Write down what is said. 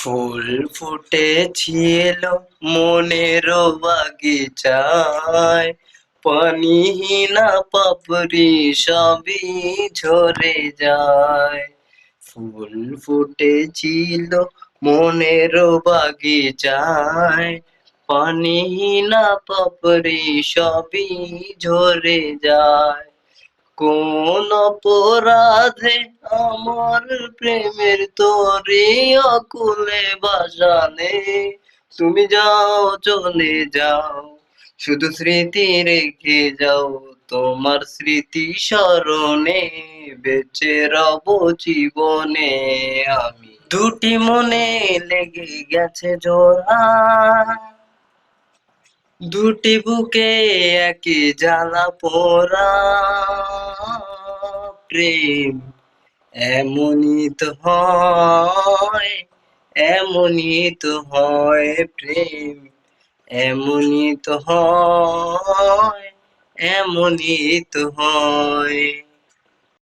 ফুল ফুটেছিল মনের বাগিচায়, পানিহীনা পাপড়ি সবই ঝরে যায়। ফুল ফুটেছিল মনের বাগিচায়, পানিহীনা পাপড়ি সবই ঝরে যায়। কোন অপরাধে আমার প্রেমের তোরে অকুলে বাসানে, তুমি যাও চলে যাও, শুধু স্মৃতি রেখে যাও। তোমার স্মৃতি স্মরণে বেঁচে রব জীবনে আমি। দুটি মনে লেগে গেছে জোড়া, দুটি বুকে একই জ্বালা পোড়া। প্রেম এমনই তো হয়, এমনই তো হয় প্রেম, এমনই তো হয়, এমনই তো হয়।